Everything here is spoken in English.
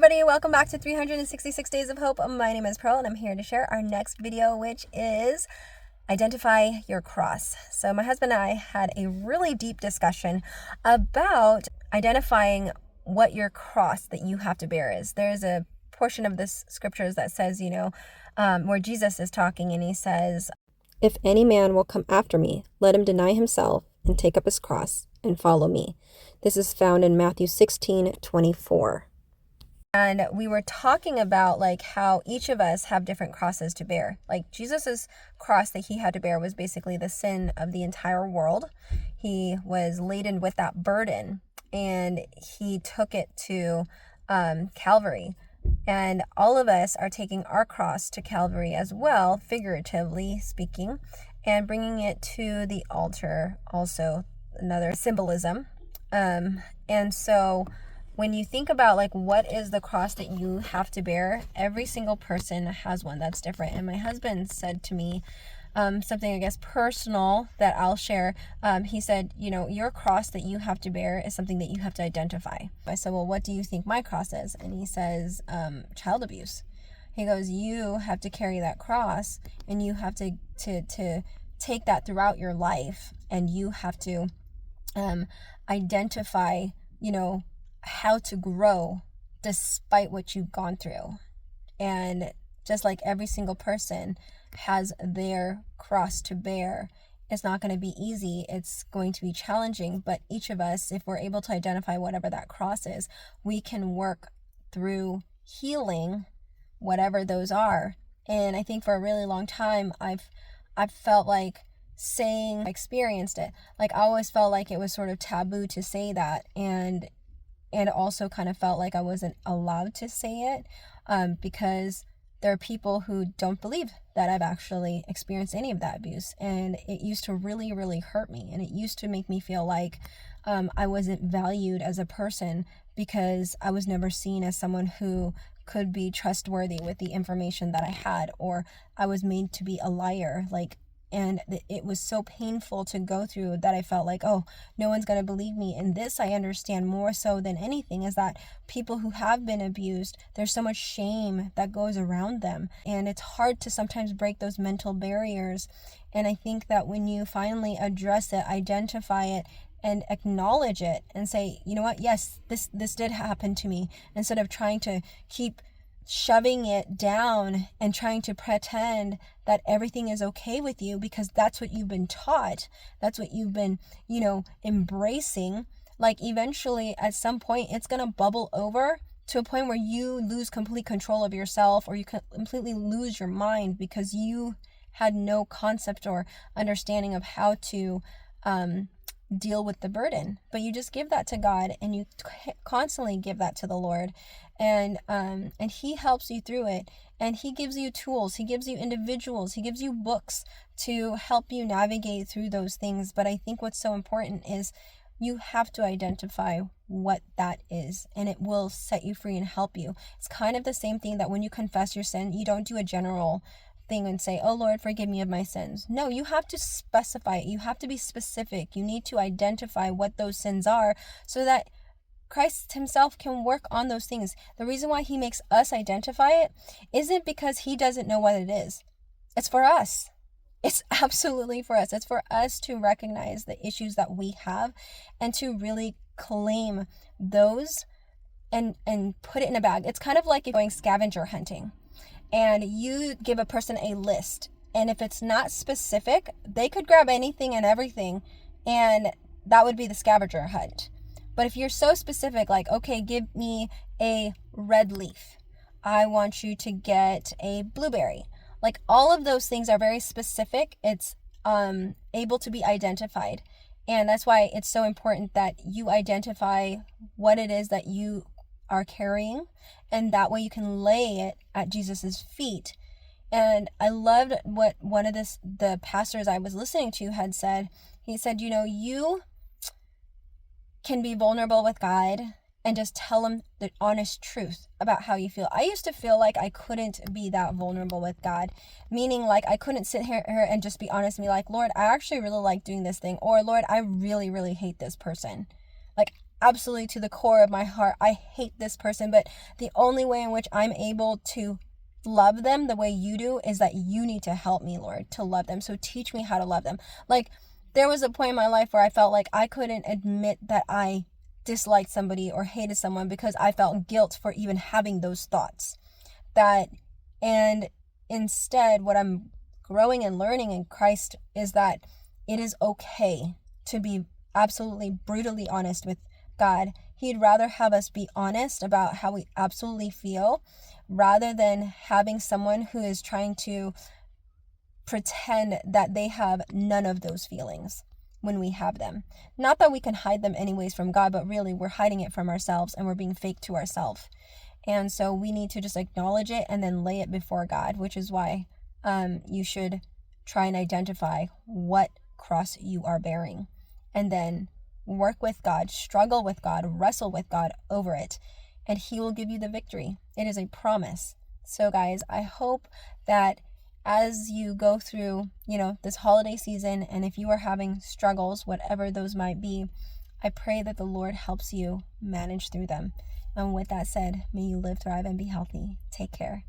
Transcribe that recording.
everybody, welcome back to 366 Days of Hope. My name is Pearl and I'm here to share our next video, which is identify your cross. So my husband and I had a really deep discussion about identifying what your cross that you have to bear is. There's a portion of this scriptures that says, where Jesus is talking and he says, "If any man will come after me, let him deny himself and take up his cross and follow me." This is found in Matthew 16:24. And we were talking about how each of us have different crosses to bear. Like Jesus's cross that he had to bear was basically the sin of the entire world. He was laden with that burden and he took it to Calvary. And all of us are taking our cross to Calvary as well, figuratively speaking, and bringing it to the altar, also another symbolism. And so when you think about what is the cross that you have to bear, every single person has one that's different. And my husband said to me something, I guess, personal that I'll share. He said, your cross that you have to bear is something that you have to identify. I said, well, what do you think my cross is? And he says, child abuse. He goes, you have to carry that cross and you have to take that throughout your life, and you have to identify, how to grow despite what you've gone through. And just like every single person has their cross to bear, it's not going to be easy. It's going to be challenging, but each of us, if we're able to identify whatever that cross is, we can work through healing whatever those are. And I think for a really long time, I've felt like saying, I experienced it. I always felt like it was sort of taboo to say that. And also kind of felt like I wasn't allowed to say it because there are people who don't believe that I've actually experienced any of that abuse. And it used to really, really hurt me. And it used to make me feel like I wasn't valued as a person because I was never seen as someone who could be trustworthy with the information that I had, or I was made to be a liar. And it was so painful to go through that I felt like, oh, no one's going to believe me. And this I understand more so than anything is that people who have been abused, there's so much shame that goes around them. And it's hard to sometimes break those mental barriers. And I think that when you finally address it, identify it, and acknowledge it and say, you know what, yes, this did happen to me, instead of trying to keep shoving it down and trying to pretend that everything is okay with you because that's what you've been taught. That's what you've been, embracing. Eventually at some point it's going to bubble over to a point where you lose complete control of yourself, or you completely lose your mind because you had no concept or understanding of how to deal with the burden. But you just give that to God, and you constantly give that to the Lord, and he helps you through it, and he gives you tools, he gives you individuals, he gives you books to help you navigate through those things. But I think what's so important is you have to identify what that is, and it will set you free and help you. It's kind of the same thing that when you confess your sin, you don't do a general thing and say, oh Lord, forgive me of my sins. No, you have to specify it. You have to be specific. You need to identify what those sins are so that Christ himself can work on those things. The reason why he makes us identify it isn't because he doesn't know what it is. It's for us. It's absolutely for us. It's for us to recognize the issues that we have and to really claim those and put it in a bag. It's kind of like going scavenger hunting, and you give a person a list, and if it's not specific, they could grab anything and everything, and that would be the scavenger hunt. But if you're so specific, okay, give me a red leaf, I want you to get a blueberry, all of those things are very specific. It's able to be identified, and that's why it's so important that you identify what it is that you are carrying, and that way you can lay it at Jesus's feet. And I loved what one of the pastors I was listening to had said. He said, you can be vulnerable with God and just tell him the honest truth about how you feel. I used to feel like I couldn't be that vulnerable with God, meaning I couldn't sit here and just be honest and be like, Lord, I actually really like doing this thing, or Lord, I really, really hate this person. absolutely to the core of my heart, I hate this person, but the only way in which I'm able to love them the way you do is that you need to help me, Lord, to love them. So teach me how to love them. Like, there was a point in my life where I felt like I couldn't admit that I disliked somebody or hated someone because I felt guilt for even having those thoughts. And instead, what I'm growing and learning in Christ is that it is okay to be absolutely brutally honest with God. He'd rather have us be honest about how we absolutely feel rather than having someone who is trying to pretend that they have none of those feelings when we have them. Not that we can hide them anyways from God, but really we're hiding it from ourselves and we're being fake to ourselves. And so we need to just acknowledge it and then lay it before God, which is why you should try and identify what cross you are bearing and then work with God, struggle with God, wrestle with God over it, and He will give you the victory. It is a promise. So guys, I hope that as you go through, this holiday season, and if you are having struggles, whatever those might be, I pray that the Lord helps you manage through them. And with that said, may you live, thrive, and be healthy. Take care.